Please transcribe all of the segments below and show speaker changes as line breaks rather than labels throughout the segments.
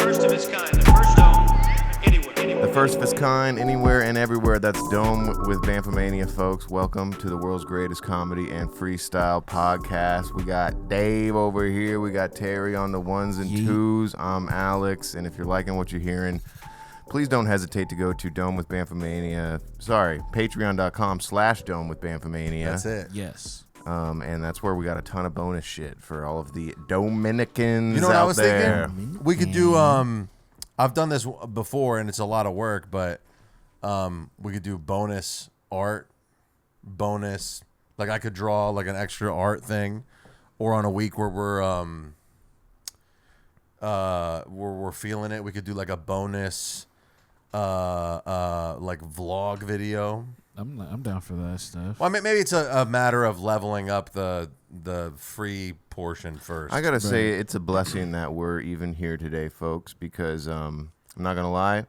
first of its kind, the first dome anywhere.
The first of its kind, anywhere and everywhere. That's Dome with Bamfomania, folks. Welcome to the world's greatest comedy and freestyle podcast. We got Dave over here. We got Terry on the ones and twos. I'm Alex. And if you're liking what you're hearing, please don't hesitate to go to Dome with Bamfomania. Sorry, patreon.com/Dome with Bamfomania.
That's it.
Yes.
And that's where we got a ton of bonus shit for all of the Dominicans
You know what
out
I was
there.
thinking? We could do, I've done this before and it's a lot of work, but we could do bonus art, bonus, like I could draw like an extra art thing, or on a week where we're feeling it, we could do like a bonus like vlog video.
I'm down for that stuff.
Well, I mean, maybe it's a matter of leveling up the free portion first.
I gotta say, it's a blessing that we're even here today, folks, because I'm not gonna lie,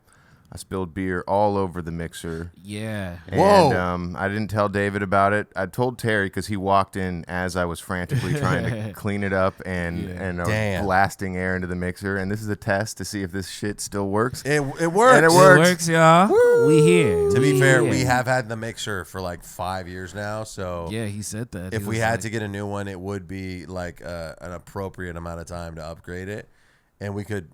I spilled beer all over the mixer.
Yeah.
And I didn't tell David about it. I told Terry because he walked in as I was frantically trying to clean it up and blasting air into the mixer. And this is a test to see if this shit still works.
It works.
And it
It
works.
works, y'all.
Woo.
We here.
To be
We
fair,
here.
we have had the mixer for like 5 years now, so
Yeah, he said that.
if
He
we
was
had
like,
to get a new one, it would be like an appropriate amount of time to upgrade it, and we could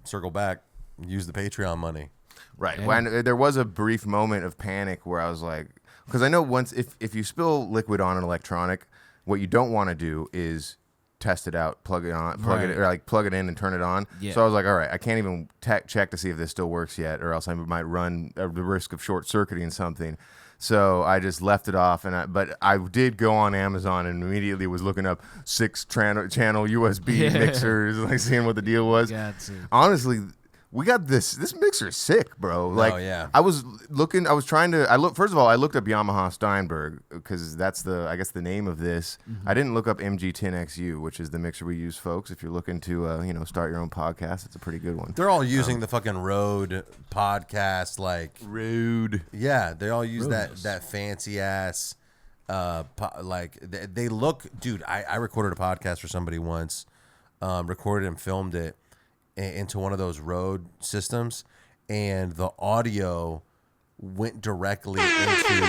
circle back, use the Patreon money.
Right.
Yeah.
When there was a brief moment of panic where I was like, because I know once if you spill liquid on an electronic, what you don't want to do is test it out, plug it in and turn it on.
Yeah.
So I was like, all right, I can't even check to see if this still works yet, or else I might run the risk of short circuiting something. So I just left it off, but I did go on Amazon and immediately was looking up 6-channel USB mixers, like seeing what the deal was.
Got to.
Honestly, we got this mixer is sick, bro. Like,
yeah.
I was trying to, first of all, I looked up Yamaha Steinberg because that's I guess the name of this.
Mm-hmm.
I didn't look up MG10XU, which is the mixer we use, folks. If you're looking to, start your own podcast, it's a pretty good one.
They're all using the fucking Rode podcast, like
Rude.
yeah, they all use
Rode's.
that fancy ass, like they look, dude. I recorded a podcast for somebody once, recorded and filmed it into one of those Rode systems, and the audio went directly into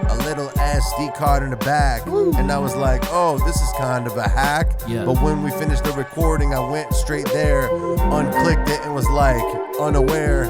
a little SD card in the back. And I was like, oh, this is kind of a hack.
Yeah.
But when we finished the recording, I went straight there, unclicked it, and was like
Unaware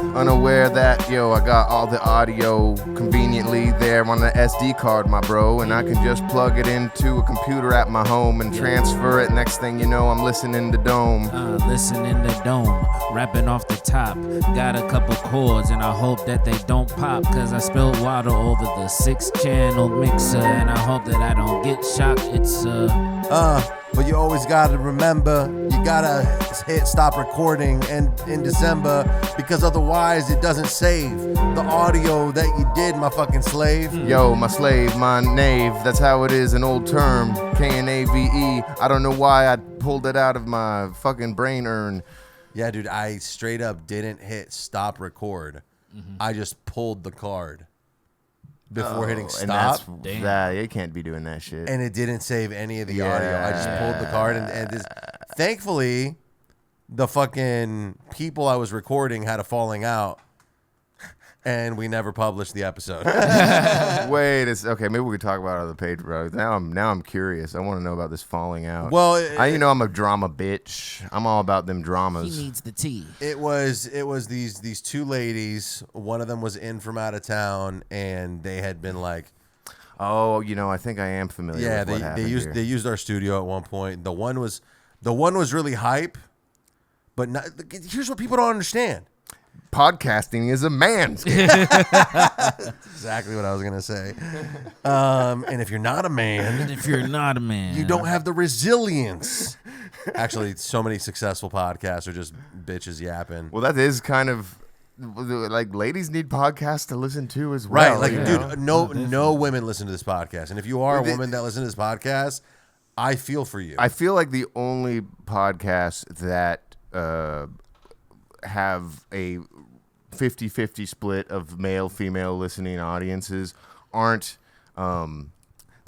that, I got all the audio conveniently there on the SD card, my bro, and I can just plug it into a computer at my home and transfer it. Next thing you know, I'm listening to Dome.
Listening to Dome, rapping off the top. Got a couple chords, and I hope that they don't pop, cause I spilled water over the 6-channel mixer, and I hope that I don't get shocked. It's
but you always gotta remember, you gotta hit stop recording in December, because otherwise it doesn't save the audio that you did, my fucking slave.
Yo, my slave, my knave, that's how it is, an old term, K-N-A-V-E. I don't know why I pulled it out of my fucking brain urn.
Yeah, dude, I straight up didn't hit stop record. I just pulled the card before hitting stop.
And that's, you can't be doing that shit.
And it didn't save any of the audio. I just pulled the card, and this, thankfully, the fucking people I was recording had a falling out, and we never published the episode.
Wait, okay. Maybe we could talk about it on the page, bro. Now I'm curious. I want to know about this falling out.
Well,
I'm a drama bitch. I'm all about them dramas.
he needs the tea.
it was these two ladies. One of them was in from out of town, and they had been like,
Oh, I think I am familiar.
yeah,
with what happened here.
they used our studio at one point. The one was really hype, but not, here's what people don't understand.
Podcasting is a man's game.
Exactly what I was gonna say. And if you're not a man,
If you're not a man,
you don't have the resilience. Actually, so many successful podcasts are just bitches yapping.
Well, that is kind of like ladies need podcasts to listen to as well.
Right, like,
you
dude,
know?
no women listen to this podcast. And if you are a woman that listens to this podcast, I feel for you.
I feel like the only podcasts that have a 50-50 split of male-female listening audiences aren't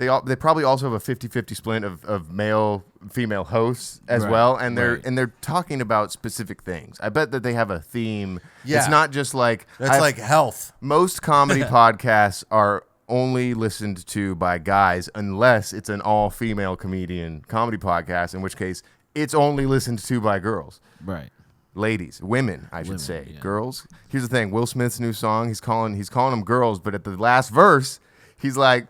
they probably also have a 50-50 split of male female hosts as
Right,
well, and
right.
they're talking about specific things. I bet that they have a theme.
Yeah.
It's not just like
It's like health.
most comedy podcasts are only listened to by guys unless it's an all-female comedian comedy podcast, in which case it's only listened to by girls.
Right.
Ladies, women, I should say.
yeah.
Girls. Here's the thing. Will Smith's new song, he's calling them girls, but at the last verse, he's like,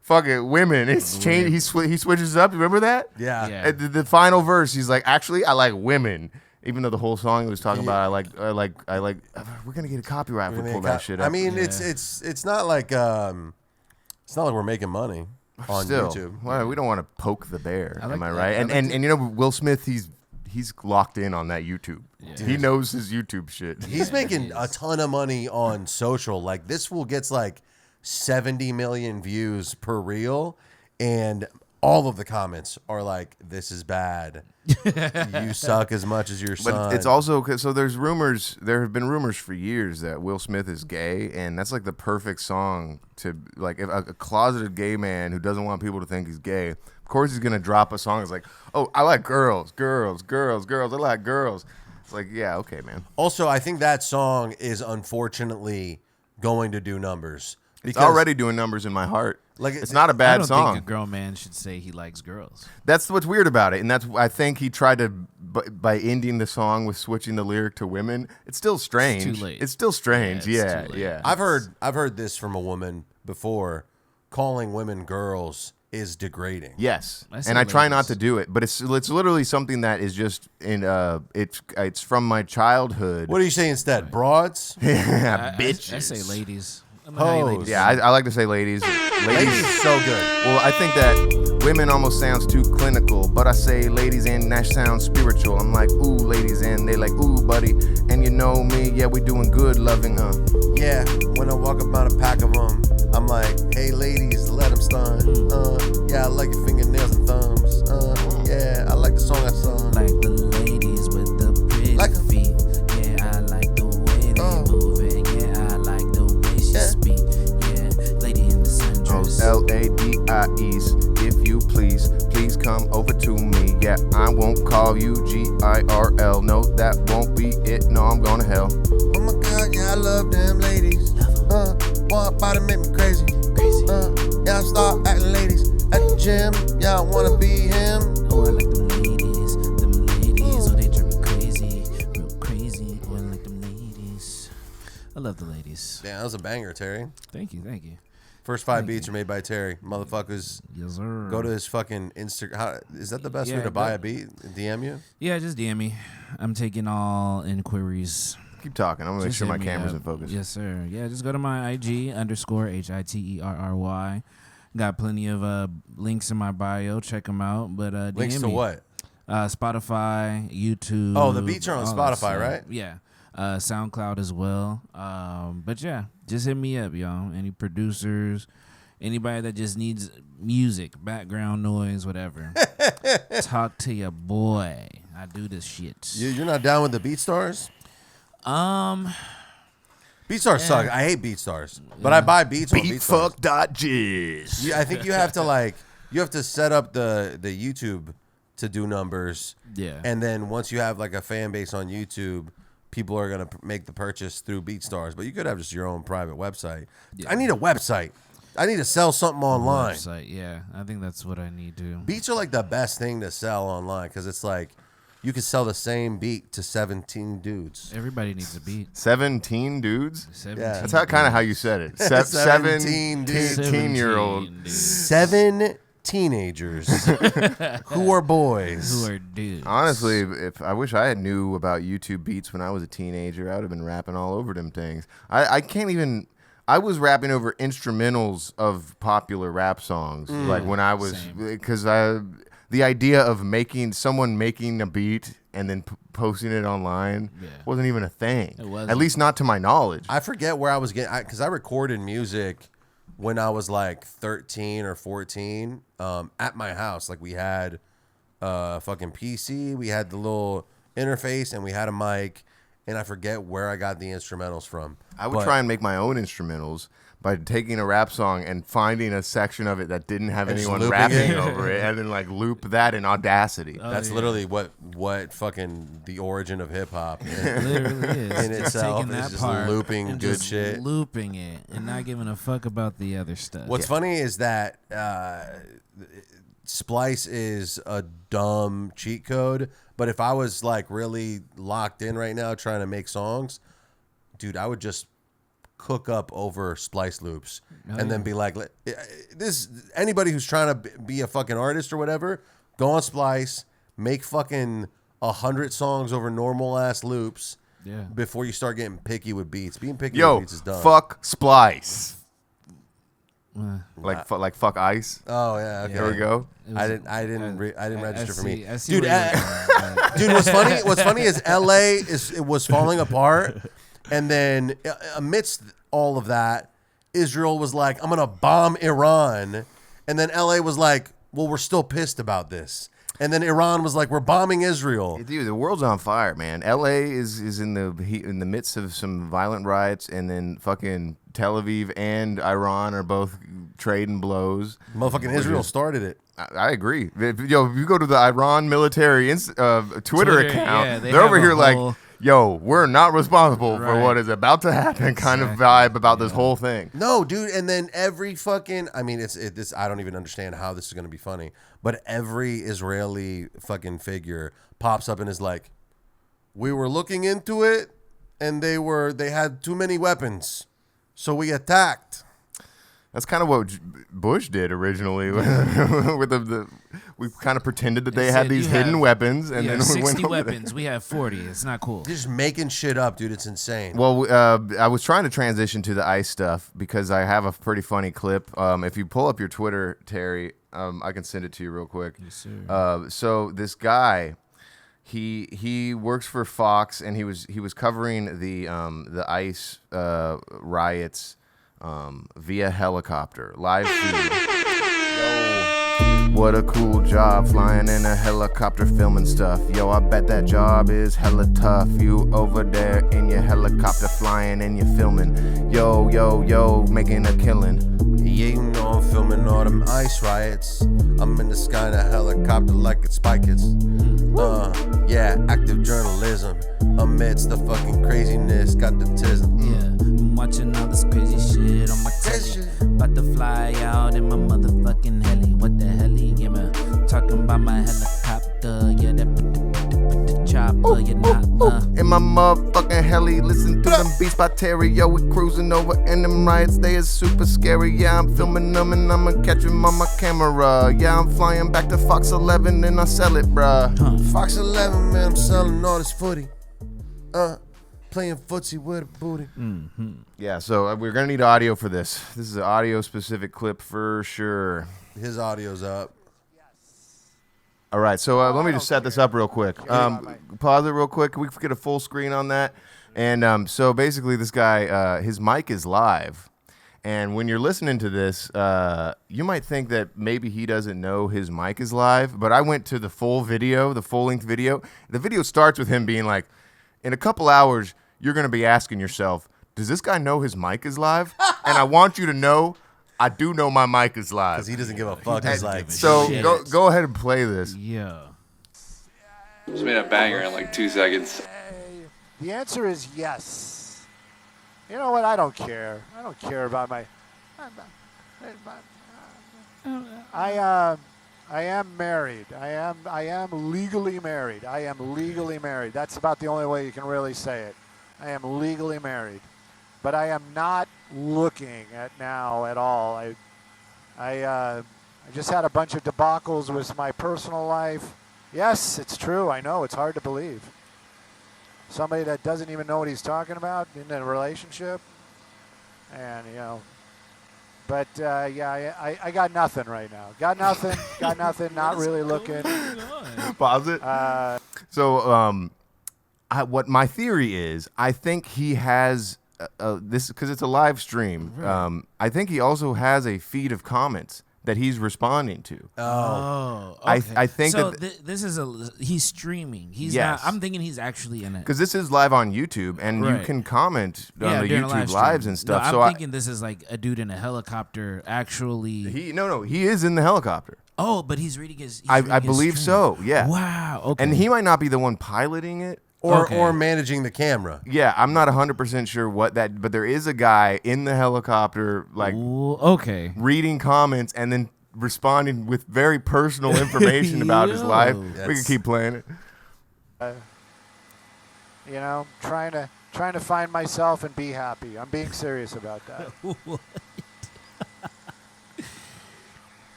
fuck it, women. It's changed. He switches it up. You remember that?
Yeah.
Yeah.
At the final verse, he's like, actually, I like women. Even though the whole song he was talking about, I like. We're gonna get a copyright if we pull that shit up.
I mean, it's not like we're making money on
Still,
YouTube.
well, we don't want to poke the bear.
I like
Am I
that.
right?
I like
And you know, Will Smith, he's locked in on that YouTube. He knows his YouTube shit.
He's making a ton of money on social. Like this fool gets like 70 million views per reel, and all of the comments are like, "This is bad. You suck as much as your son."
But it's also so there's rumors. There have been rumors for years that Will Smith is gay, and that's like the perfect song to like if a closeted gay man who doesn't want people to think he's gay. Of course, he's gonna drop a song. It's like, oh, I like girls. I like girls. It's like, yeah, okay, man.
Also, I think that song is unfortunately going to do numbers.
It's already doing numbers in my heart.
Like,
It's not a
I
bad
don't
song.
think a grown man should say he likes girls.
That's what's weird about it, and that's I think he tried to by ending the song with switching the lyric to women. It's still strange.
too late.
It's still strange.
Yeah,
Yeah,
it's too late.
yeah.
I've heard this from a woman before. Calling women girls is degrading.
Yes,
I say
and I try not
ladies.
to do it, but it's literally something that is just in it's from my childhood.
What do you say instead? Broads?
Yeah,
I
bitches.
say ladies. I don't know how you
Hoes.
ladies
Yeah, I like to say ladies.
Ladies is so good.
Well, I think that women almost sounds too clinical, but I say ladies and that sounds spiritual. I'm like, ooh, ladies, and they like, ooh, buddy. And you know me, yeah, we doing good loving,
Yeah, when I walk up on a pack of them, I'm like, hey, ladies, let them stun. Yeah, I like your fingernails and thumbs. Yeah, I like the song I sung.
like the ladies with the pretty
Like 'em.
feet. Yeah, I like the way they move it. Yeah, I like the way she speak. Yeah, lady in the sundress.
Ladies, if you please come over to me. Yeah, I won't call you GIRL. No, that won't be it. No, I'm going to hell.
Oh my God, yeah, I love them ladies. Walk by them make me crazy. Yeah, I start acting ladies at the gym. Yeah, I wanna be him.
Oh, I like them ladies. Oh, they drive me crazy, real crazy. Oh, I like them ladies. I love the ladies.
Yeah, that was a banger, Terry.
Thank you.
First 5 beats are made by Terry. Motherfuckers,
Yes, sir.
go to his fucking Instagram. Is that the best way
Yeah,
to buy
go-
a beat? DM you?
Yeah, just DM me. I'm taking all inquiries.
Keep talking. I'm going to make
Just
sure my
hit me
camera's
up.
in focus.
Yes, sir. Yeah, just go to my IG _HITERRY. Got plenty of links in my bio. Check them out. But
Links
DM
to
me.
what?
Spotify, YouTube.
Oh, the beats are on
all that
Spotify,
stuff.
right?
Yeah. SoundCloud as well. But yeah, just hit me up, y'all. Any producers, anybody that just needs music, background noise, whatever. Talk to your boy. I do this shit.
You're not down with the BeatStars? BeatStars suck. I hate BeatStars, but I buy beats on BeatStars.
Beatfuck.jizz.
I think you have to set up the YouTube to do numbers.
Yeah.
And then once you have like a fan base on YouTube, people are gonna make the purchase through BeatStars. But you could have just your own private website.
Yeah.
I need a website. I need to sell something online.
Website, yeah. I think that's what I need to.
Beats are like the best thing to sell online because it's like you can sell the same beat to 17 dudes.
Everybody needs a beat.
17 dudes?
17
Yeah.
That's kind of how you said it.
17 dudes.
17-year-old.
dudes
7 teenagers who are boys.
who are dudes.
Honestly, if I wish I had knew about YouTube beats when I was a teenager, I would have been rapping all over them things. I can't even. I was rapping over instrumentals of popular rap songs, like when I was, because the idea of someone making a beat and then posting it online wasn't even a thing.
It wasn't.
At least not to my knowledge.
I forget where I was getting, because I recorded music when I was like 13 or 14 at my house. Like we had a fucking PC, we had the little interface, and we had a mic. And I forget where I got the instrumentals from.
I would try and make my own instrumentals, by taking a rap song and finding a section of it that didn't have
And just
anyone
looping
rapping
it.
over it, and then like loop that in Audacity.
That's literally what fucking the origin of hip hop
Literally is.
in
Just
itself
taking
is
that
just
part
looping
and
good
just
shit.
looping it, and not giving a fuck about the other stuff.
What's funny is that Splice is a dumb cheat code, but if I was like really locked in right now trying to make songs, dude, I would just cook up over splice loops and then be like, this anybody who's trying to be a fucking artist or whatever, go on Splice, make fucking 100 songs over normal ass loops before you start getting picky with beats. Being picky with beats is dumb.
Fuck Splice. Like fuck Ice.
Oh yeah, okay.
There we go.
I didn't register for me,
I see
dude.
where you're going,
Dude, what's funny is LA was falling apart, and then amidst all of that, Israel was like, "I'm gonna bomb Iran," and then LA was like, "Well, we're still pissed about this," and then Iran was like, "We're bombing Israel."
Dude, the world's on fire, man. LA is in the midst of some violent riots, and then fucking Tel Aviv and Iran are both trading blows.
Motherfucking Israel started it.
I agree. If you go to the Iran military Twitter account,
they
they're over
have a
here like,
whole-
yo, we're not responsible for
Right.
what is about to happen kind of vibe about this whole thing.
No, dude, and then every fucking, I mean, this. I don't even understand how this is gonna be funny, but every Israeli fucking figure pops up and is like, "We were looking into it, and they had too many weapons, so we attacked."
That's kind of what Bush did originally. With we kind of pretended that they had
said,
these
"You
hidden
have-
weapons, and
You
then
have
we went
60
over there.
weapons. We have 40. It's not cool.
They're just making shit up, dude. It's insane.
Well, I was trying to transition to the ICE stuff because I have a pretty funny clip. If you pull up your Twitter, Terry, I can send it to you real quick.
Yes, sir.
So this guy, he works for Fox, and he was covering the ICE riots via helicopter, live feed. Yo, what a cool job flying in a helicopter filming stuff. Yo, I bet that job is hella tough. You over there in your helicopter flying and you're filming. Yo, making a killing.
Yeah, you know I'm filming all them ICE riots. I'm in the sky in a helicopter like it's Spy Kids. Yeah, active journalism amidst the fucking craziness. Got the tism.
Yeah, I'm watching all this crazy shit on my telly. About to fly out in my motherfucking heli. What the hell? Yeah, man. Talking about my helicopter. Yeah, that chopper. You're not.
In my motherfucking heli, listen to them beats by Terry. Yo, we cruising over in them riots, they is super scary. Yeah, I'm filming them and I'ma catch them on my camera. Yeah, I'm flying back to Fox 11 and I sell it, bruh.
Fox 11, man, I'm selling all this footy. Playing footsie with a booty.
Yeah, so we're gonna need audio for this. This is an audio specific clip for sure.
His audio's up.
All right, so let me just set this up real quick. Pause it real quick. Can we get a full screen on that? And so basically, this guy, his mic is live. And when you're listening to this, you might think that maybe he doesn't know his mic is live. But I went to the full video, the full-length video. The video starts with him being like, in a couple hours, you're going to be asking yourself, does this guy know his mic is live? And I want you to know, I do know my mic is live.
Because he doesn't give a fuck. He's like,
So
Shit.
go ahead and play this.
Yeah.
Just made a banger in like 2 seconds.
The answer is yes. You know what? I don't care. I don't care about my. I am married. I am legally married. I am legally married. That's about the only way you can really say it. I am legally married, but I am not looking at now at all. I just had a bunch of debacles with my personal life. Yes, it's true. I know it's hard to believe. Somebody that doesn't even know what he's talking about in a relationship, and you know. But yeah, I got nothing right now. Got nothing. Got nothing. Not really looking.
Pause it. So what my theory is, I think he has this because it's a live stream.
Right.
I think he also has a feed of comments that he's responding to.
Oh,
I
okay.
think
so.
that
This is he's streaming. He's
Yes.
not. I'm thinking he's actually in it.
because this is live on YouTube, and you
Right.
can comment on the
during a
YouTube
live
lives
stream.
and stuff.
No,
so
I'm thinking this is like a dude in a helicopter actually.
he is in the helicopter.
Oh, but he's reading his.
I
reading his
believe
stream.
so. Yeah.
Wow. Okay.
And he might not be the one piloting it.
or managing the camera.
Yeah, I'm not 100% sure what that, but there is a guy in the helicopter, like
Ooh, okay.
reading comments and then responding with very personal information about his
Yo.
life. We
That's-
can keep playing it.
You know, trying to find myself and be happy. I'm being serious about that.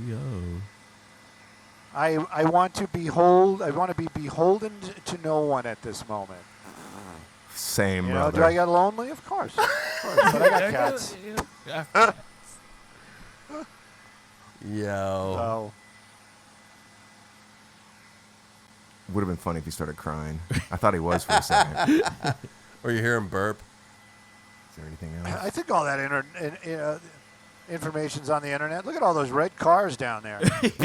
Yo.
I want to be beholden to no one at this moment.
Same,
You know,
brother.
do I get lonely? Of course. But I got cats.
Yo.
So
Would have been funny if he started crying. I thought he was for a second. Is
Or you hear him burp.
there anything else?
I think all that information's on the internet. Look at all those red cars down there.
Just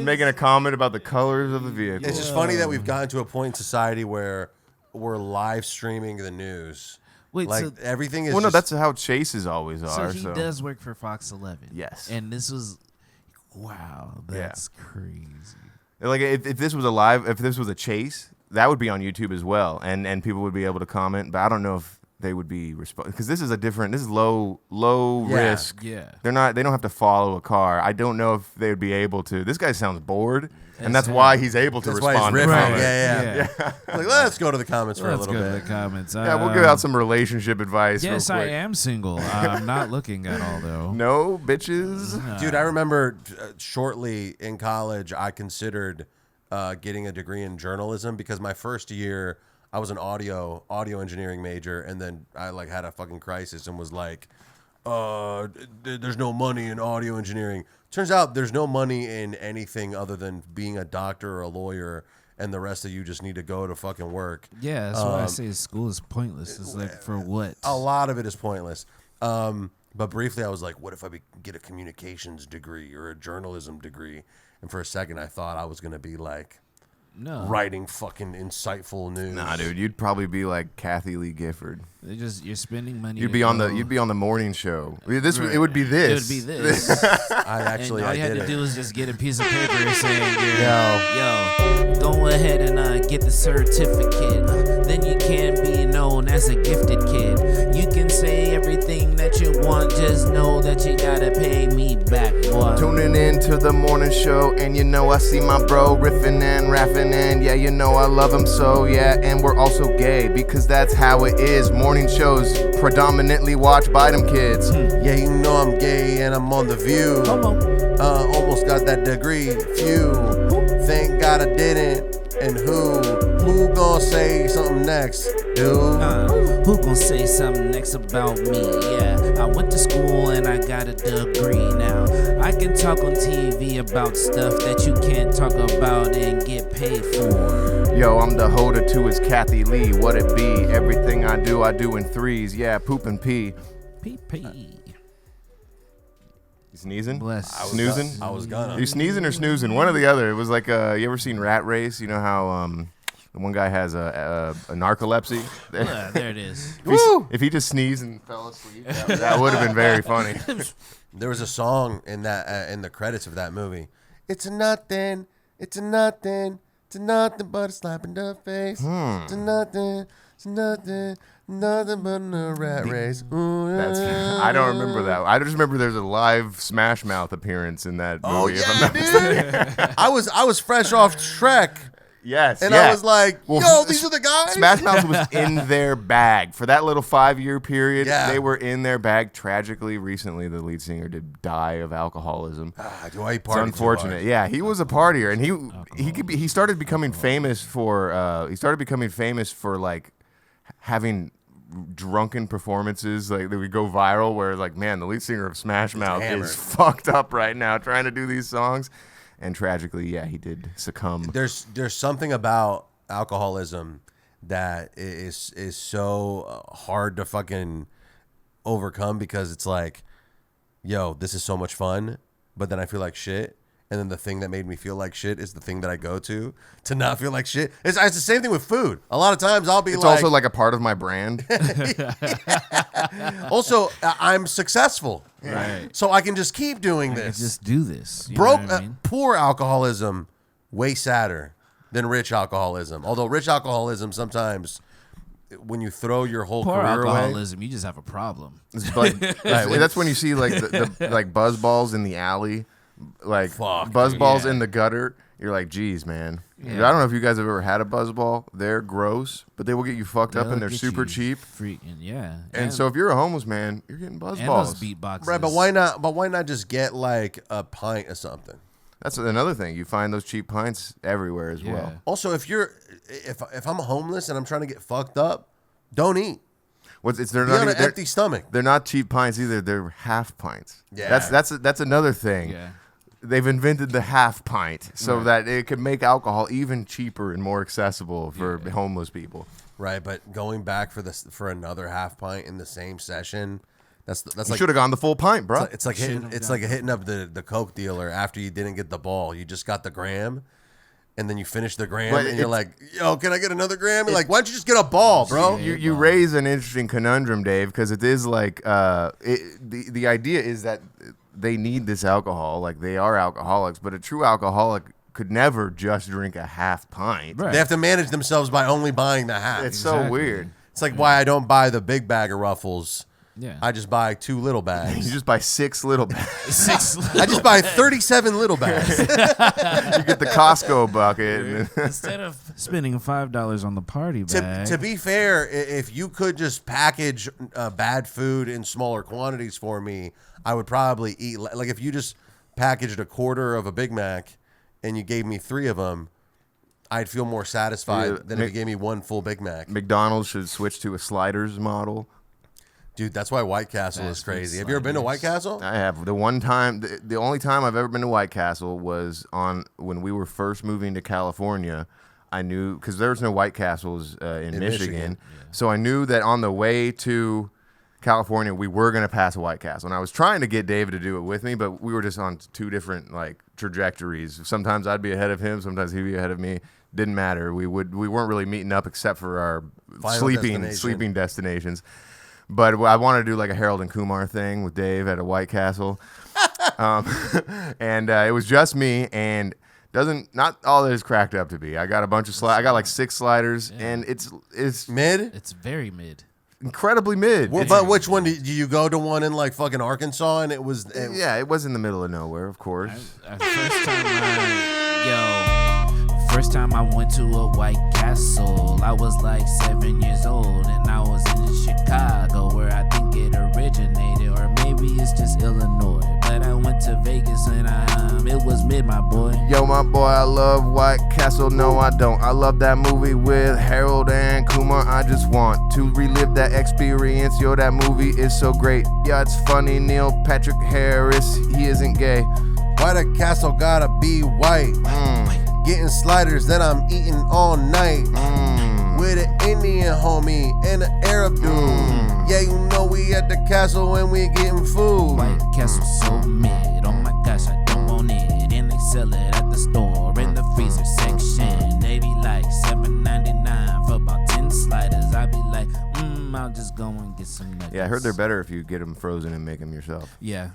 making a comment about the colors of the vehicle.
It's just funny that we've gotten to a point in society where we're live streaming the news.
Wait,
Like
so
everything is.
Well, no,
just-
that's how chases always
so
are.
he does work for Fox 11.
Yes.
And this was, wow, that's crazy.
Like if this was if this was a chase, that would be on YouTube as well, and people would be able to comment. But I don't know if they would be because this is low
Yeah.
risk.
Yeah.
They don't have to follow a car. I don't know if they would be able to. This guy sounds bored, and that's
That's
why he's able to
That's why he's
respond. to
riffing.
comments.
Yeah. Like, let's go to the comments for a
Let's
little
go to
bit.
the comments.
Yeah, we'll give out some relationship advice.
Yes,
real
I
quick.
am single. I'm not looking at all, though.
No bitches.
Dude, I remember shortly in college, I considered getting a degree in journalism because my first year I was an audio engineering major, and then I like had a fucking crisis and was like, there's no money in audio engineering. Turns out there's no money in anything other than being a doctor or a lawyer, and the rest of you just need to go to fucking work.
Yeah, that's why I say school is pointless. It's like, for what?
A lot of it is pointless. But briefly, I was like, what if I get a communications degree or a journalism degree? And for a second, I thought I was going to be like
No.
writing fucking insightful news.
Nah, dude, you'd probably be like Kathy Lee Gifford.
You're spending money.
You'd
to
be on
go-
the morning show. It would be this.
It would be this.
I
And all you had
did
to
it.
do is just get a piece of paper saying,
Yo.
go ahead and get the certificate. Then you can be known as a gifted kid. You can say everything that you want, just know that you gotta pay me back, boy.
Tuning in to the morning show, and you know I see my bro riffing and rapping, and yeah, you know I love him so, yeah, and we're also gay, because that's how it is. Morning shows predominantly watched by them kids.
Yeah, you know I'm gay and I'm on The View.
Come on.
Almost got that degree. Phew. Thank God I didn't. And who gonna say something next, dude?
Who gon' say something next about me? Yeah, I went to school and I got a degree now. I can talk on TV about stuff that you can't talk about and get paid for.
Yo, I'm the holder to his Kathy Lee. What it be? Everything I do in threes. Yeah, poop and pee.
PP.
You sneezing?
Bless.
Snoozing?
I was gonna.
Are you sneezing or snoozing? One or the other. It was like, you ever seen Rat Race? You know how the one guy has a narcolepsy?
There it is.
If he just sneezed and fell asleep, that would have been very funny.
There was a song in that in the credits of that movie. It's a nothing. It's a nothing. It's a nothing but a slap in the face. It's a nothing. It's nothing. Nothing but a rat race. Ooh,
I don't remember that. I just remember there's a live Smash Mouth appearance in that movie.
Oh
if I'm
yeah,
not mistaken.
dude. I was fresh off Shrek,
Yes,
and
yeah.
I was like,
Well,
yo, these are the guys.
Smash Mouth was in their bag for that little 5-year period.
Yeah.
They were in their bag. Tragically, recently the lead singer did die of alcoholism.
Do I
It's
party too
unfortunate.
hard?
Yeah, he was a partier, and he started becoming famous for like having drunken performances like that would go viral. Where like, man, the lead singer of Smash Mouth
hammered.
is fucked up right now trying to do these songs. And tragically, yeah, he did succumb.
There's something about alcoholism that is so hard to fucking overcome because it's like yo, this is so much fun, but then I feel like shit. And then the thing that made me feel like shit is the thing that I go to not feel like shit. It's the same thing with food. A lot of times I'll be
It's
like...
also like a part of my brand.
Also, I'm successful.
Right.
So I can just keep doing
I could
this.
just do this. You
Broke,
know what I mean?
poor alcoholism, way sadder than rich alcoholism. Although rich alcoholism sometimes, when you throw your whole
Poor
career away...
alcoholism, you just have a problem.
It's like, that's when you see like the like buzz balls in the alley, like
Fuck,
buzz
dude.
balls
Yeah.
in the gutter. You're like, geez, man.
Yeah.
I don't know if you guys have ever had a buzz ball. They're gross, but they will get you fucked up,
They'll
and they're
get
super
you
cheap.
Freaking, yeah.
And so if you're a homeless man, you're getting buzz
and
balls.
those beatboxes.
Right, but why not? But why not just get like a pint of something?
That's another thing. You find those cheap pints everywhere as
Yeah.
well.
Also, if I'm homeless and I'm trying to get fucked up, don't eat.
They're
Be
not
on
even,
an empty stomach.
they're not cheap pints either. They're half pints.
Yeah.
That's another thing.
Yeah.
They've invented the half pint so that it could make alcohol even cheaper and more accessible for homeless people.
Right, but going back for another half pint in the same session, that's
You
like
should have gone the full pint, bro.
it's like hitting up the Coke dealer after you didn't get the ball. You just got the gram, and then you finish the gram,
But
and you're
it's-
like, "Yo, can I get another gram?" You're like, "Why don't you just get a ball, bro?"
You raise an interesting conundrum, Dave, because it is like the idea is that they need this alcohol, like they are alcoholics, but a true alcoholic could never just drink a half pint.
Right.
They have to manage themselves by only buying the half.
It's so
Exactly.
weird.
It's like why I don't buy the big bag of Ruffles.
Yeah.
I just buy 2 little
You
bags.
just buy 6 little bags.
I just buy 37 little bags.
You get the Costco bucket.
Instead of spending $5 on the party bag.
To be fair, if you could just package bad food in smaller quantities for me, I would probably eat. Like if you just packaged a quarter of a Big Mac and you gave me 3 of them, I'd feel more satisfied
Yeah,
than if you gave me 1 full Big Mac.
McDonald's should switch to a sliders model.
Dude, that's why White Castle is
Fast food
crazy. Have you ever been to White Castle?
I have. The one time, the only time I've ever been to White Castle was when we were first moving to California. I knew, because there was no White Castles in Michigan. So I knew that on the way to California, we were going to pass a White Castle. And I was trying to get David to do it with me, but we were just on 2 different like trajectories. Sometimes I'd be ahead of him, sometimes he'd be ahead of me. Didn't matter. We weren't really meeting up except for our
Final destination.
sleeping destinations. But I wanted to do like a Harold and Kumar thing with Dave at a White Castle. And it was just me, and not all that it's cracked up to be. I got a bunch of I got like 6 sliders, and it's
Mid?
It's very mid.
incredidly mid.
But which one? Do you go to one in like fucking Arkansas and it was...
Yeah, it was in the middle of nowhere, of course.
First time I went to a White Castle, I was like 7 years old, and I was in Chicago, where I think it originated, or maybe it's just Illinois. But I went to Vegas and it was mid, my boy.
Yo, my boy, I love White Castle. No, I don't. I love that movie with Harold and Kumar. I just want to relive that experience. Yo, that movie is so great. Yeah, it's funny. Neil Patrick Harris, he isn't gay.
Why the castle gotta be white? Getting sliders that I'm eating all night. With an Indian homie and an Arab dude. Yeah, you know we at the castle and we getting food.
White Castle so mid. Oh my gosh, I don't want it. And they sell it at the store in the freezer section. They be like $7.99 for about 10 sliders. I be like, I'll just go and get some nuggets.
Yeah, I heard they're better if you get them frozen and make them yourself.
Yeah.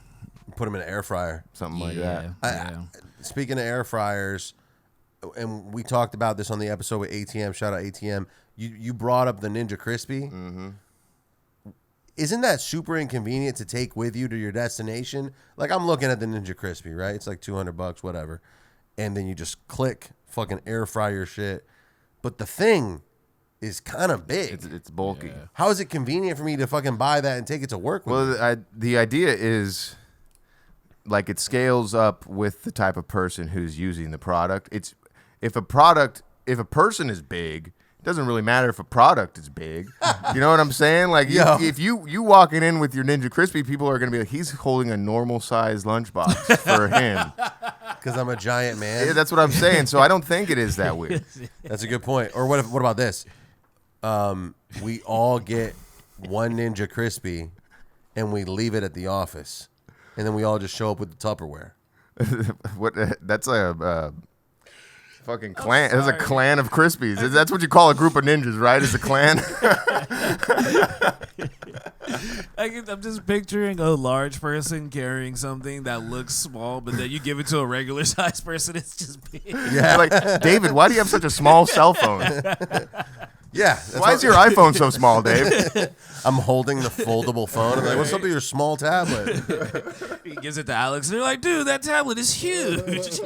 Put them in an air fryer.
Something like that.
Yeah.
Speaking of air fryers, and we talked about this on the episode with ATM. Shout out ATM. You brought up the Ninja Crispy. Mm-hmm. Isn't that super inconvenient to take with you to your destination? Like I'm looking at the Ninja Crispy, right? It's like $200, whatever, and then you just click fucking air fry your shit. But the thing is kind of big.
It's bulky.
How is it convenient for me to fucking buy that and take it to work with me?
Well, the idea is like it scales up with the type of person who's using the product. It's if a person is big, it doesn't really matter if a product is big. You know what I'm saying? Like if you walking in with your Ninja Crispy, people are gonna be like, he's holding a normal sized lunchbox for him.
Because I'm a giant man.
Yeah, that's what I'm saying. So I don't think it is that weird.
That's a good point. Or what about this? We all get one Ninja Crispy and we leave it at the office. and then we all just show up with the Tupperware.
What? That's a fucking clan. It's a clan of Krispies. That's what you call a group of ninjas, right? It's a clan.
I'm just picturing a large person carrying something that looks small, but then you give it to a regular sized person, it's just big.
Yeah. Like, David, why do you have such a small cell phone?
Yeah.
Why is your iPhone so small, Dave?
I'm holding the foldable phone. I'm like, what's up with your small tablet?
He gives it to Alex, and they're like, dude, that tablet is huge.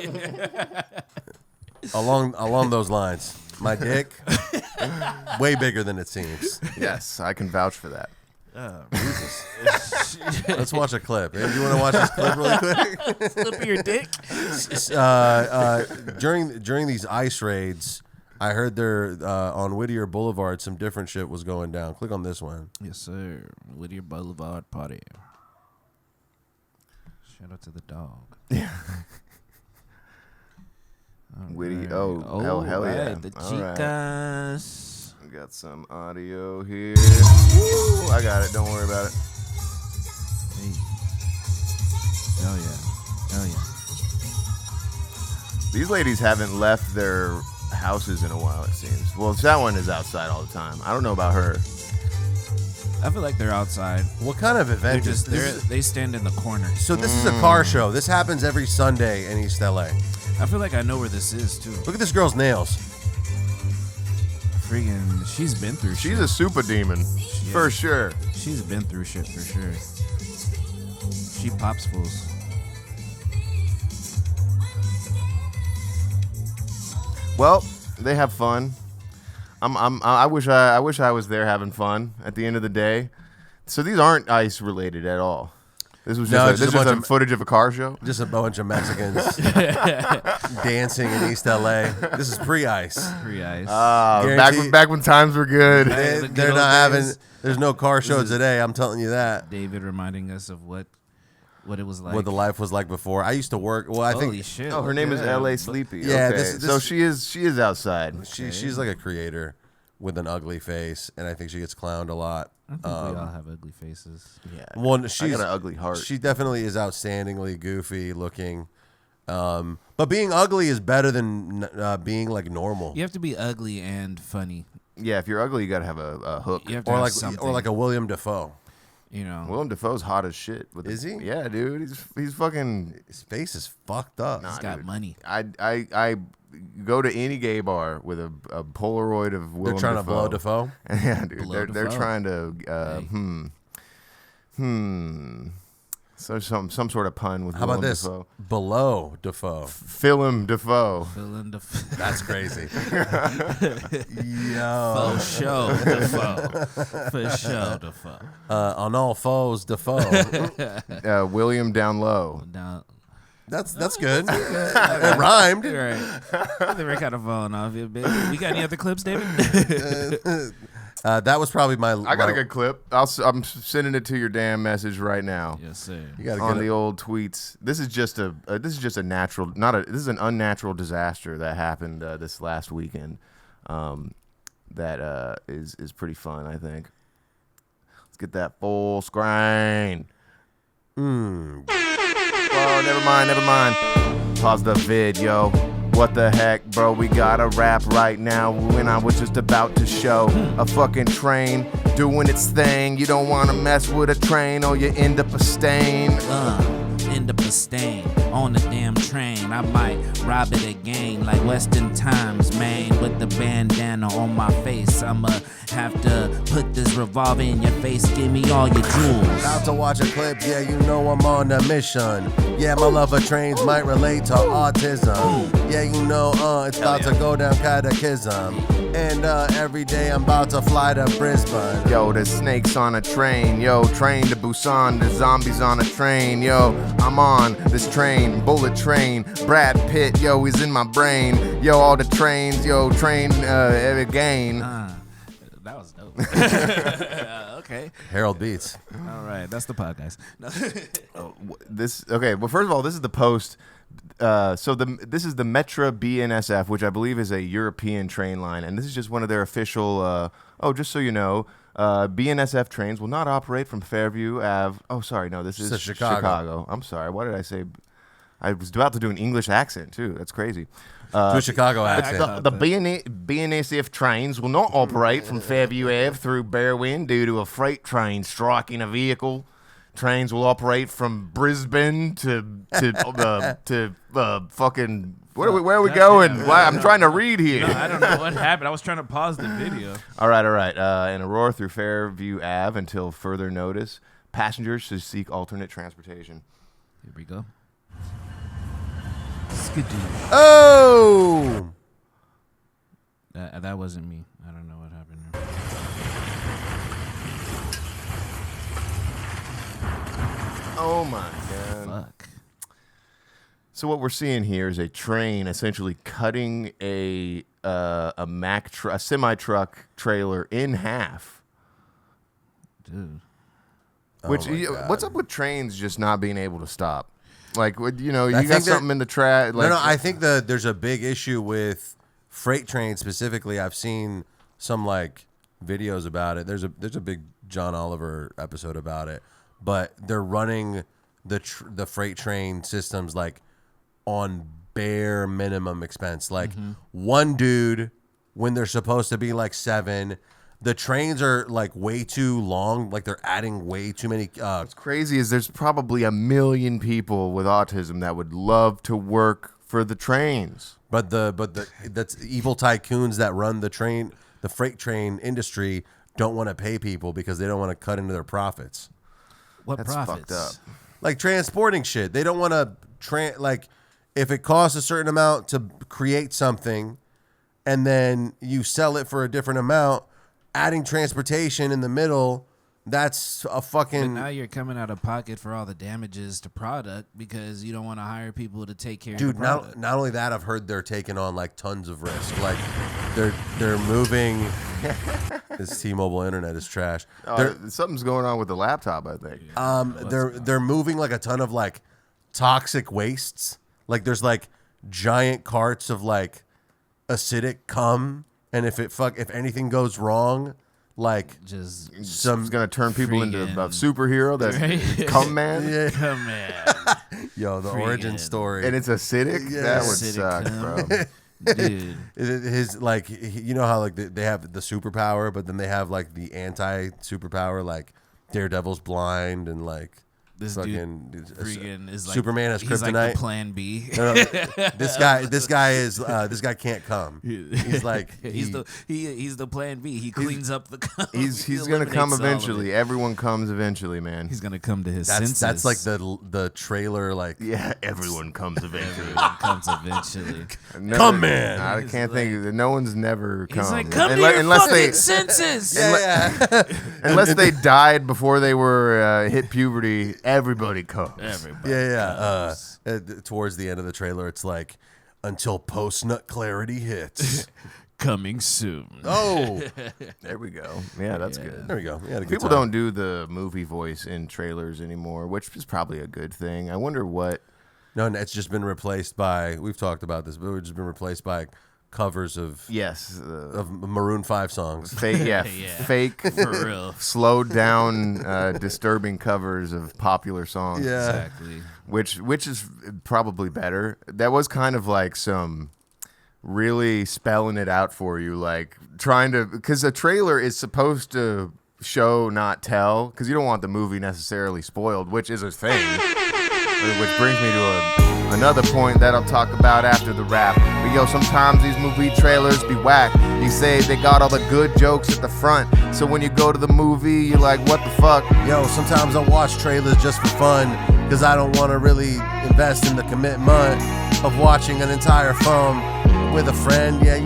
Along those lines, my dick, way bigger than it seems.
Yes, I can vouch for that.
Oh,
Let's watch a clip. Hey, you want to watch this clip really quick?
Flip of your dick.
During these ice raids, I heard there on Whittier Boulevard some different shit was going down. Click on this one.
Yes, sir. Whittier Boulevard party. Shout out to the dog.
Yeah. Witty. Oh, hell yeah.
Right, the
All right.
chicas.
We got some audio here. Ooh, I got it. Don't worry about it.
Hey. Oh, yeah. Oh, yeah.
These ladies haven't left their houses in a while, it seems. Well, that one is outside all the time. I don't know about her.
I feel like they're outside.
What kind of event?
They stand in the corner.
So this is a car show. This happens every Sunday in East LA.
I feel like I know where this is, too.
Look at this girl's nails.
Freaking, she's been through shit.
She's a super demon, for sure.
She's been through shit, for sure. She pops fools.
Well, they have fun. I wish I was there having fun at the end of the day. So these aren't ice related at all. This was just a footage of a car show.
Just a bunch of Mexicans dancing in East LA. This is pre-ice.
Pre-ice.
Back when times were good.
They're not having. There's no car show today. I'm telling you that.
David reminding us of what it was like.
What the life was like before. I used to work. Well, I
Holy
think.
shit.
Oh, her name is L.A. Sleepy.
Yeah,
okay. So she is outside.
She's like a creator with an ugly face, and I think she gets clowned a lot.
I think we all have ugly faces.
Yeah.
Well,
I got an ugly heart.
She definitely is outstandingly goofy looking. But being ugly is better than being like normal.
You have to be ugly and funny.
Yeah, if you're ugly, you gotta have a hook.
You have to have
or like a William Dafoe.
You know.
Willem Dafoe's hot as shit.
Is he?
Yeah, dude. He's fucking.
His face is fucked up.
He's got money.
I go to any gay bar with a Polaroid of Willem Dafoe.
They're trying to blow Dafoe?
Yeah, dude.
Blow
They're
Dafoe.
trying to So some sort of pun with
How about
Willem
this?
Dafoe.
Below Dafoe.
Philem Dafoe.
Feeling the
That's crazy.
for show Defoe. For show Defoe.
On all foes, Dafoe.
William Down Low.
Down.
That's good. It rhymed.
Right. I think we're kind of falling off here, baby. We got any other clips, David?
That was probably my.
I got a good clip. I'm sending it to your damn message right now.
Yes, sir.
You gotta
On
get
the
it.
old tweets. This is just a natural, this is an unnatural disaster that happened this last weekend. That is pretty fun, I think. Let's get that full screen. Oh, never mind. Pause the vid, yo. What the heck, bro? We gotta rap right now when I was just about to show a fucking train doing its thing. You don't wanna mess with a train or you end up a stain.
End up a stain on the damn train. I might rob it again like Western Times, man. With the bandana on my face, I'ma have to put this revolver in your face. Give me all your jewels.
About to watch a clip, yeah, you know I'm on a mission. Yeah, my love of trains might relate to autism. Yeah, you know, it's about to go down catechism. And every day I'm about to fly to Brisbane.
Yo, there's snakes on a train. Yo, train to Busan. There's zombies on a train. Yo, I'm on this train, bullet train. Brad Pitt, yo, he's in my brain. Yo, all the trains, yo, train again.
That was dope. Okay.
Harold Beats.
All right. That's the podcast.
Okay. Well, first of all, this is the post. This is the Metra BNSF, which I believe is a European train line, and this is just one of their official. Just so you know, BNSF trains will not operate from Fairview Ave. Oh, sorry, no, this is Chicago. I'm sorry. What did I say? I was about to do an English accent too. That's crazy.
Do a Chicago accent.
The BNSF trains will not operate from Fairview Ave through Berwyn due to a freight train striking a vehicle. Trains will operate from Brisbane to fucking. Where are we going? Why, I'm trying to read here.
No, I don't know what happened. I was trying to pause the video.
All right. And Aurora through Fairview Ave until further notice. Passengers should seek alternate transportation.
Here we go. Skidoo.
Oh!
That wasn't me. I don't know what happened here.
Oh my god.
Fuck.
So what we're seeing here is a train essentially cutting a semi truck trailer in half.
Dude.
Which what's up with trains just not being able to stop? Like, you got something in the track. Like,
no, I think there's a big issue with freight trains specifically. I've seen some like videos about it. There's a big John Oliver episode about it, but they're running the freight train systems like on bare minimum expense. Like one dude when they're supposed to be like 7. The trains are like way too long. Like they're adding way too many.
What's crazy is there's probably 1 million people with autism that would love to work for the trains.
But that's evil tycoons that run the freight train industry don't want to pay people because they don't want to cut into their profits.
That's
profits?
fucked up.
Like transporting shit. They don't want to like if it costs a certain amount to create something and then you sell it for a different amount, adding transportation in the middle, that's a fucking...
But now you're coming out of pocket for all the damages to product because you don't want to hire people to take care of the product.
Not only that, I've heard they're taking on like tons of risk. Like they're moving... This T-Mobile internet is trash.
Something's going on with the laptop, I think.
They're moving like a ton of like toxic wastes. Like there's like giant carts of like acidic cum, and if anything goes wrong, like
Just
It's gonna turn people into a superhero. That's cum man.
Yeah.
come in.
Yo, the origin story.
And it's acidic.
Yeah.
That would
Acidic
suck,
cum.
bro.
Dude.
His like you know how like they have the superpower, but then they have like the anti superpower, like Daredevil's blind and like
This
fucking
dude freaking is like
Superman has
he's
kryptonite.
like the plan B.
No, this guy can't come. He's like
he's the plan B. He cleans up the cum.
He's
He
gonna come
eliminates all of
eventually.
it.
Everyone comes eventually, man.
He's gonna come to his senses.
that's like the trailer like
Yeah, everyone comes eventually.
Everyone comes eventually.
Come, man.
I can't think of. No one's never come.
He's like, come to
Unless-
your
unless
fucking
they
senses.
unless they died before they were hit puberty. Everybody comes.
Everybody.
Towards the end of the trailer, it's like until post nut clarity hits.
Coming soon.
Oh,
There we go. Yeah, that's good.
there we go. We had a good
People
time.
don't do the movie voice in trailers anymore, which is probably a good thing. I wonder what.
No, it's just been replaced by. We've talked about this, but it's just been replaced by covers of
Yes.
Maroon 5 songs.
Fake,
Yeah.
fake,
For real.
slowed down, disturbing covers of popular songs.
Yeah.
Exactly.
Which is probably better. That was kind of like some really spelling it out for you, like trying to, because a trailer is supposed to show, not tell, because you don't want the movie necessarily spoiled, which is a thing. Which brings me to another point that I'll talk about after the rap. But yo, sometimes these movie trailers be whack. You say they got all the good jokes at the front, so when you go to the movie, you're like, what the fuck?
Yo, sometimes I watch trailers just for fun because I don't want to really invest in the commitment of watching an entire film with a friend. Yeah,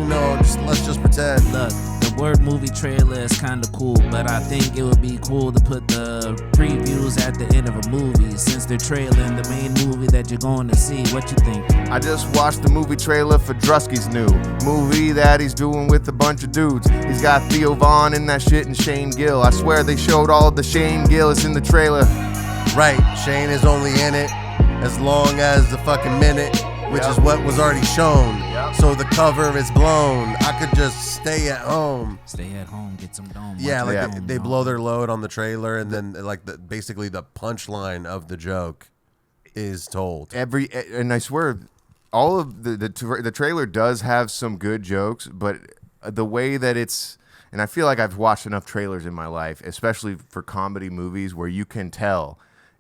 let's just pretend.
Look, the word movie trailer is kind of cool, but I think it would be cool to put the previews at the end of a movie since they're trailing the main movie that you're going to see. What you think?
I just watched the movie trailer for Drusky's new movie that he's doing with a bunch of dudes. He's got Theo Vaughn in that shit and Shane Gill. I swear they showed all the Shane Gillis in the trailer.
Right, Shane is only in it as long as the fucking minute. which is what was already shown. So the cover is blown. I could just stay at home.
Stay at home, get some dome.
Yeah,
watch
like
it.
they blow their load on the trailer, and then like basically the punchline of the joke is told.
And I swear, all of the trailer does have some good jokes, but the way that it's, and I feel like I've watched enough trailers in my life, especially for comedy movies, where you can tell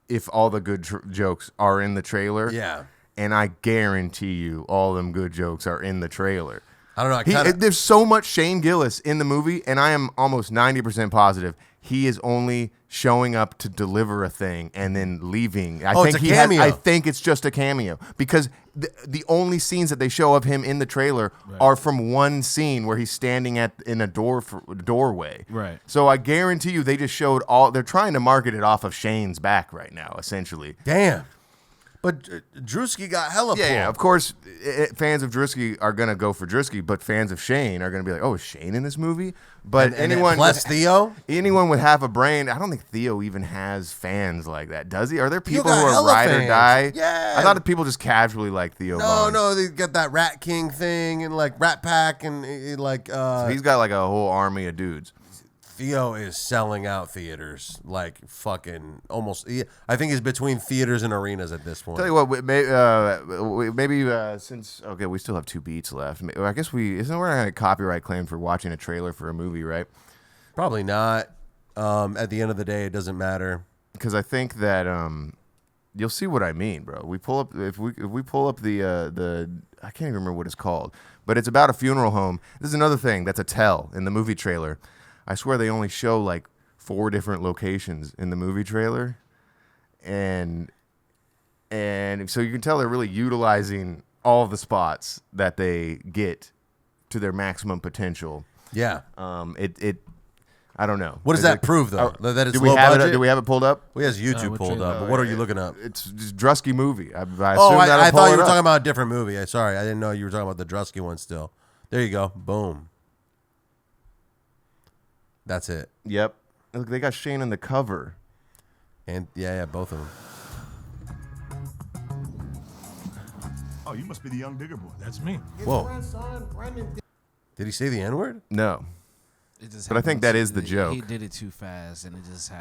if all the good jokes are in the trailer.
Yeah.
And I guarantee you, all them good jokes are in the trailer.
I don't know.
There's so much Shane Gillis in the movie, and I am almost 90% positive he is only showing up to deliver a thing and then leaving.
It's a cameo.
I think it's just a cameo because the only scenes that they show of him in the trailer are from one scene where he's standing in a doorway.
Right.
So I guarantee you, they just showed all. They're trying to market it off of Shane's back right now, essentially.
Damn. But Drewski got hella pulled.
Yeah, of course, fans of Drewski are going to go for Drewski, but fans of Shane are going to be like, oh, is Shane in this movie? But anyone
plus Theo?
Anyone with half a brain, I don't think Theo even has fans like that, does he? Are there people
got
who are
hella
ride or
fans.
die?
Yeah.
I thought that people just casually like Theo Von.
No, they got that Rat King thing and like Rat Pack and like
So he's got like a whole army of dudes.
Theo is selling out theaters like fucking almost. I think he's between theaters and arenas at this point.
Tell you what, maybe since we still have 2 beats left. I guess isn't there a copyright claim for watching a trailer for a movie, right?
Probably not. At the end of the day, it doesn't matter.
Because I think that you'll see what I mean, bro. We pull up if we pull up the I can't even remember what it's called, but it's about a funeral home. This is another thing that's a tell in the movie trailer. I swear they only show like 4 different locations in the movie trailer, and so you can tell they're really utilizing all of the spots that they get to their maximum potential.
Yeah.
I don't know.
What does that prove though? That it's
do we
low
have
budget?
Do we have it pulled up?
We has YouTube
what
pulled
trailer?
up, but what are you looking up?
It's just Drewski movie. I assume
I
that'll pull
thought you
it
were
up.
talking about a different movie. Sorry, I didn't know you were talking about the Drewski one still. There you go. Boom. That's it.
Yep. Look, they got Shane on the cover.
And yeah, both of them.
Oh, you must be the young digger boy.
That's me.
Whoa. Did he say the N-word?
No.
It just
But I think
happens-
that is the joke.
He did it too fast, and it just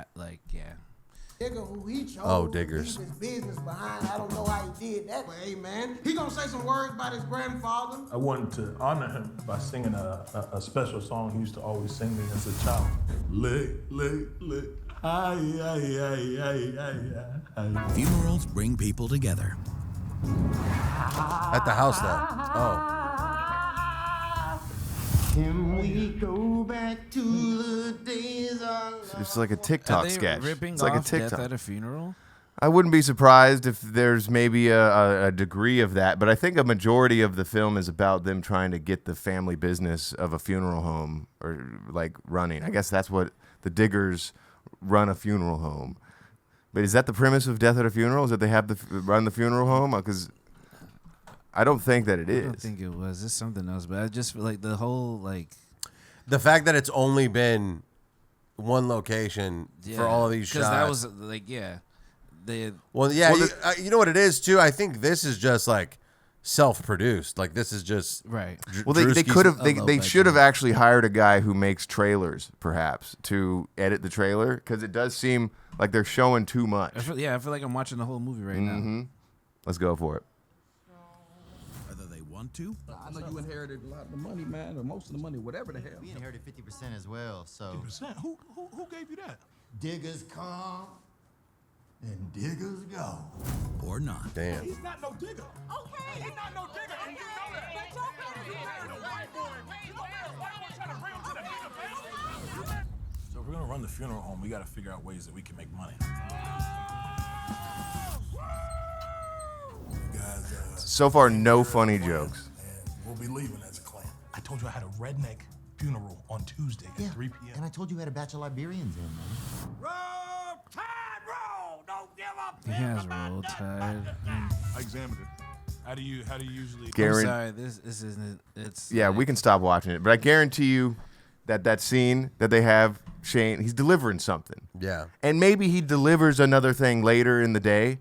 Digger who he chose
Oh,
to
Diggers.
leave his business behind. I don't know how he did that, but hey, man, he gonna say some words about his grandfather.
I wanted to honor him by singing a special song he used to always sing me as a child. Lick, lick, lick. Ay, ay, ay, ay, ay, ay.
Funerals bring people together.
At the house now. Oh.
Can we go back to the days of
It's like a
Are
TikTok
they
sketch.
ripping
It's like a
off Death
TikTok.
at a Funeral?
I wouldn't be surprised if there's maybe a degree of that, but I think a majority of the film is about them trying to get the family business of a funeral home or like running. I guess that's what the Diggers run, a funeral home. But is that the premise of Death at a Funeral? Is that they have run the funeral home? Because I don't think that it is.
I don't think it was. It's something else, but I just feel like the whole
The fact that it's only been one location for all of these shots.
Because that was they.
Well, yeah, you know what it is too. I think this is just like self-produced. Like this is just
Right.
Well, they could have.
a low
They should have
budget.
actually hired a guy who makes trailers, perhaps, to edit the trailer, because it does seem like they're showing too much.
I feel like I'm watching the whole movie right now.
Let's go for it.
Whether they want to,
I know you inherited a lot of the money, man, or most of the money, whatever the hell.
We inherited 50% as well, so.
50%? Who gave you that?
Diggers come and diggers go.
or not.
damn.
He's not no digger. Okay, he's not no digger, and you know that. So if we're gonna run the funeral home, we gotta figure out ways that we can make money. You guys,
So far, no funny jokes.
and we'll be leaving as a clan. I told you I had a redneck funeral on Tuesday at 3 p.m.
And I told you we had a batch of Liberians in, man.
Roll, tide, roll! Don't give up!
He has Roll Tide.
I examined it. How do you usually?
I'm
Guaran-
sorry, this isn't. It's
Yeah, we can stop watching it, but I guarantee you that scene that they have Shane, he's delivering something.
Yeah.
And maybe he delivers another thing later in the day,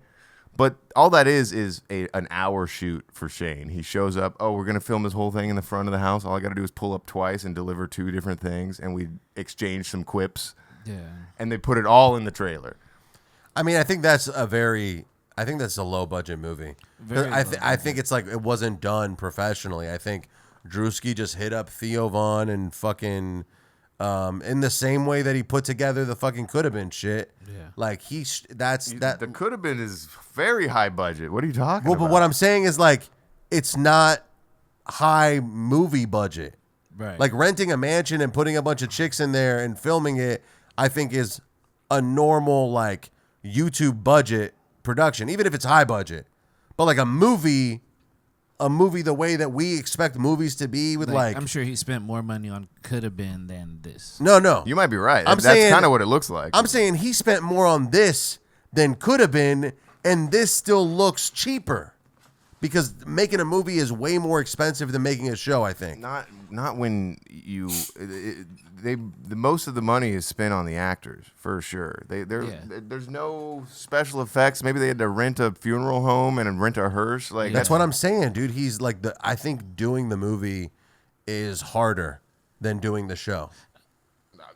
But all that is an hour shoot for Shane. He shows up. Oh, we're gonna film this whole thing in the front of the house. All I got to do is pull up twice and deliver 2 different things, and we exchange some quips.
Yeah.
And they put it all in the trailer.
I mean, I think that's a low budget movie. I think it's like it wasn't done professionally. I think Drewski just hit up Theo Vaughn and fucking in the same way that he put together the fucking Could Have Been shit. Yeah. Like
The Could Have Been is very high budget. What are you talking about?
But what I'm saying is like it's not high movie budget.
Right.
Like renting a mansion and putting a bunch of chicks in there and filming it, I think is a normal like YouTube budget production, even if it's high budget. But like a movie the way that we expect movies to be with like
I'm sure he spent more money on Could Have Been than this.
No.
You might be right.
I'm
That's
saying,
kind of what it looks like.
I'm saying he spent more on this than Could Have Been, and this still looks cheaper. Because making a movie is way more expensive than making a show, I think.
Not when you the most of the money is spent on the actors for sure. There's no special effects. Maybe they had to rent a funeral home and rent a hearse. Like
that's what I'm saying, dude. He's like I think doing the movie is harder than doing the show.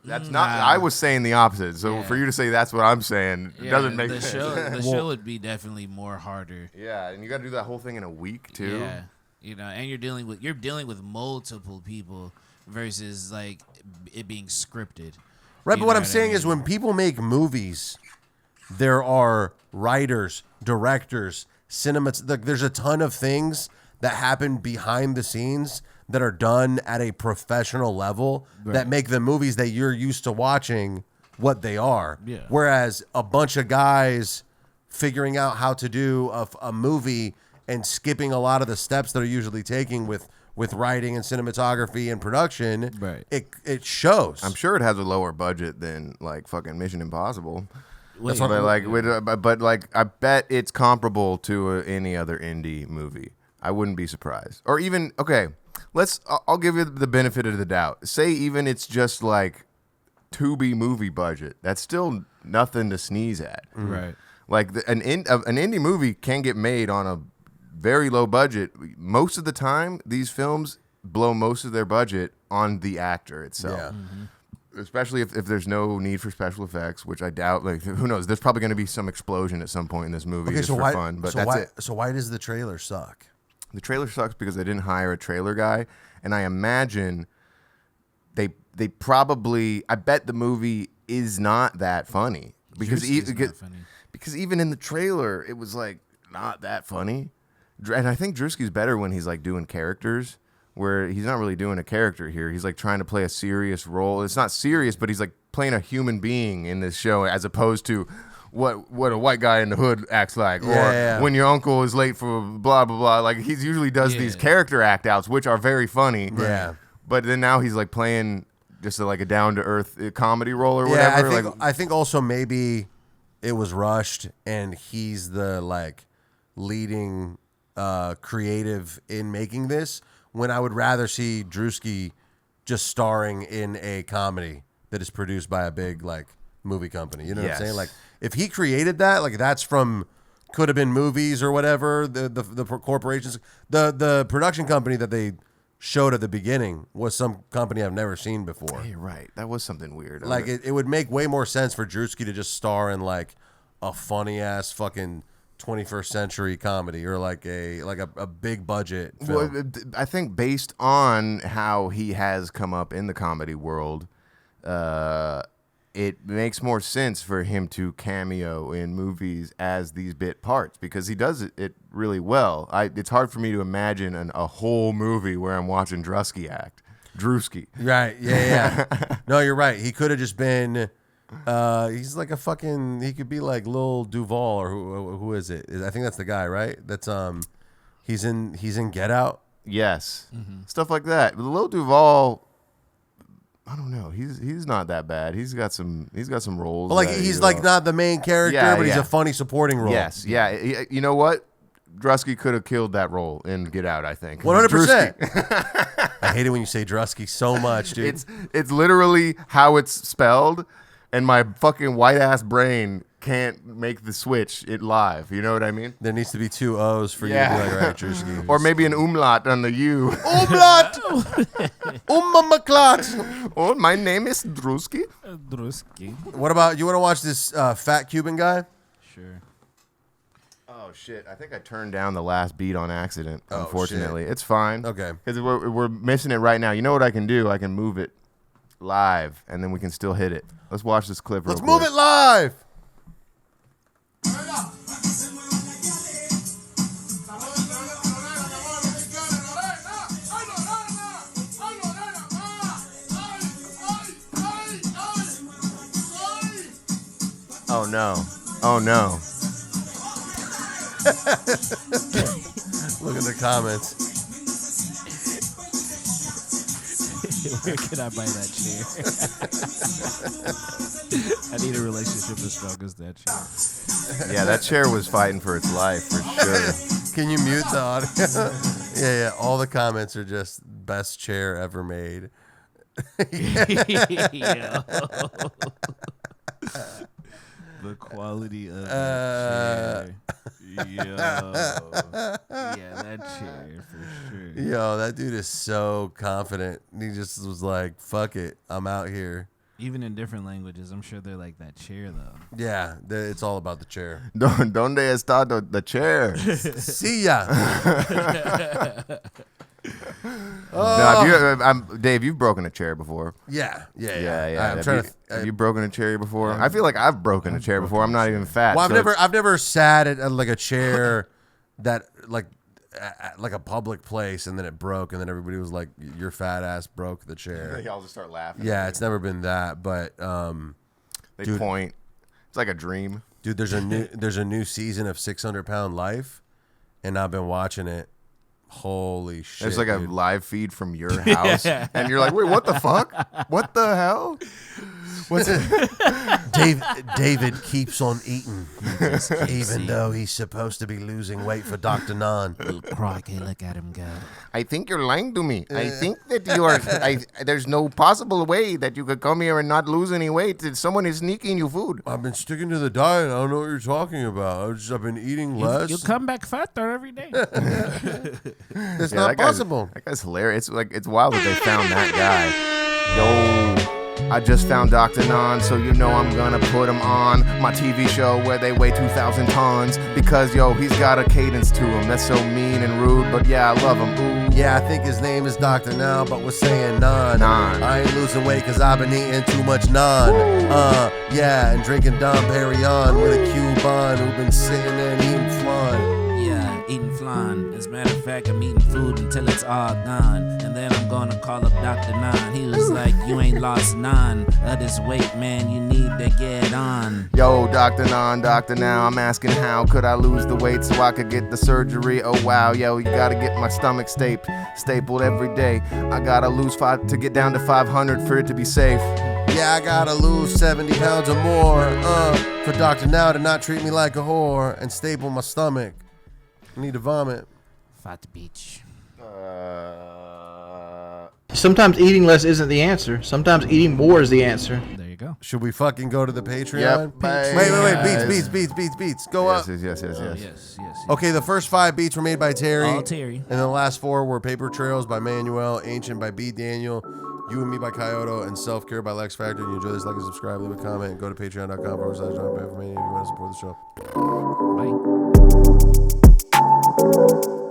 That's not. I was saying the opposite. So for you to say that's what I'm saying doesn't make sense.
The show would be definitely more harder.
Yeah, and you got to do that whole thing in a week too.
Yeah, and you're dealing with multiple people versus like it being scripted.
Right, but what I'm saying is when people make movies, there are writers, directors, there's a ton of things that happen behind the scenes that are done at a professional level that make the movies that you're used to watching what they are.
Yeah.
Whereas a bunch of guys figuring out how to do a movie and skipping a lot of the steps that are usually taking with writing and cinematography and production, it shows.
I'm sure it has a lower budget than like fucking Mission Impossible.
Wait,
but I bet it's comparable to any other indie movie. I wouldn't be surprised. Or even I'll give you the benefit of the doubt. Say even it's just like Tubi movie budget. That's still nothing to sneeze at.
Right.
Like an indie movie can get made on a very low budget. Most of the time, these films blow most of their budget on the actor itself.
Yeah.
Mm-hmm. Especially if there's no need for special effects, which I doubt. Like, who knows? There's probably going to be some explosion at some point in this movie just for fun. But that's it.
So why does the trailer suck?
The trailer sucks because they didn't hire a trailer guy, and I imagine they probably. I bet the movie is not that funny because because even in the trailer it was like not that funny, and I think Drewski's better when he's like doing characters. Where he's not really doing a character here. He's like trying to play a serious role. It's not serious, but he's like playing a human being in this show as opposed to what a white guy in the hood acts like. Or when your uncle is late for blah, blah, blah. Like he usually does these character act outs, which are very funny.
Yeah.
But then now he's like playing just like a down-to-earth comedy role or whatever.
Yeah, I think also maybe it was rushed and he's the like leading creative in making this. When I would rather see Drewski just starring in a comedy that is produced by a big like movie company. You know what I'm saying? Like if he created that, like that's from Could Have Been Movies or whatever, the corporations, the production company that they showed at the beginning was some company I've never seen before.
Hey, right. That was something weird.
Like it would make way more sense for Drewski to just star in like a funny ass fucking 21st century comedy or like a big budget film.
Well, I think based on how he has come up in the comedy world, it makes more sense for him to cameo in movies as these bit parts because he does it really well. It's hard for me to imagine a whole movie where I'm watching Drewski act. Drewski.
Right. Yeah. No, you're right. He could have just been. He's like a fucking. He could be like Lil Duval or who is it? I think that's the guy, right? That's he's in Get Out.
Yes, stuff like that. But Lil Duval, I don't know. He's not that bad. He's got some roles.
Well, like he's like not the main character, but he's a funny supporting role.
Yes, yeah. You know what? Drewski could have killed that role in Get Out. I think
100%. I hate it when you say Drewski so much, dude.
It's literally how it's spelled. And my fucking white ass brain can't make the switch it live. You know what I mean?
There needs to be 2 O's for you to be like, right, Drewski.
Or maybe an umlaut on the U.
Umlaut! Ummamaklat!
Oh, my name is Drewski.
Drewski.
What about, you want to watch this fat Cuban guy?
Sure.
Oh, shit. I think I turned down the last beat on accident,
Oh,
unfortunately.
shit.
It's fine.
Okay.
Because we're missing it right now. You know what I can do? I can move it live, and then we can still hit it. Let's watch this clip real
Let's
quick.
move it live!
Oh, no. Oh, no.
Look at the comments.
Where can I buy that chair? I need a relationship as strong as that chair.
Yeah, that chair was fighting for its life, for sure.
Can you mute the audio? Yeah. All the comments are just best chair ever made.
Yeah. The quality of that chair. Yo. Yeah, that chair for sure.
Yo, that dude is so confident. He just was like, fuck it, I'm out here.
Even in different languages, I'm sure they're like that chair though.
Yeah, it's all about the chair.
Donde está the chair?
See ya.
Dave, you've broken a chair before.
Yeah.
Have you broken a chair before? I feel like I've broken a chair before. I'm not even fat.
Well,
so
I've never sat at like a chair that like a public place and then it broke and then everybody was like, your fat ass broke the chair.
Y'all just start laughing.
Yeah, it's never been that, but
they
dude,
point. It's like a dream.
Dude, there's a new season of 600 Pound Life, and I've been watching it. Holy shit!
There's like
dude.
a live feed from your house, and you're like, wait, what the fuck? What the hell?
What's it? David keeps on eating, even though he's supposed to be losing weight for Dr. Nan.
Crikey, look at him go.
I think you're lying to me. I think that you are. There's no possible way that you could come here and not lose any weight. Someone is sneaking you food.
I've been sticking to the diet. I don't know what you're talking about. I've been eating less.
You come back fatter every day.
It's not possible.
That guy's hilarious. It's wild that they found that guy. Yo. I just found Dr. Nan, so you know I'm gonna put him on my TV show where they weigh 2,000 tons. Because, yo, he's got a cadence to him that's so mean and rude, but yeah, I love him. Ooh.
Yeah, I think his name is Dr. Nan, but we're saying Nan. I ain't losing weight because I've been eating too much Nan. Yeah, and drinking Dom Perignon with a Cuban who've been sitting there and eating flan.
Yeah, eating flan. As a matter of fact, I'm eating food until it's all gone. And then I'm gonna call up Dr. Nan. He was like, you ain't lost none of this weight, man. You need to get on.
Yo, Dr. Nan, Dr. Now, I'm asking how could I lose the weight so I could get the surgery? Oh, wow, yo, you gotta get my stomach stapled every day. I gotta lose 5 to get down to 500 for it to be safe.
Yeah, I gotta lose 70 pounds or more for Dr. Now to not treat me like a whore and staple my stomach. I need to vomit.
Fat beach.
Sometimes eating less isn't the answer. Sometimes eating more is the answer.
There you go.
Should we fucking go to the Patreon?
Yep.
Wait. Beats. Go up.
Yes.
Yes.
Okay, the first 5 beats were made by Terry.
All Terry.
And the last 4 were Paper Trails by Manuel, Ancient by B. Daniel, You and Me by Kyoto, and Self Care by Lex Factor. If you enjoy this, like and subscribe, leave a comment, and go to patreon.com/bamfomania if you want to support the show.
Bye.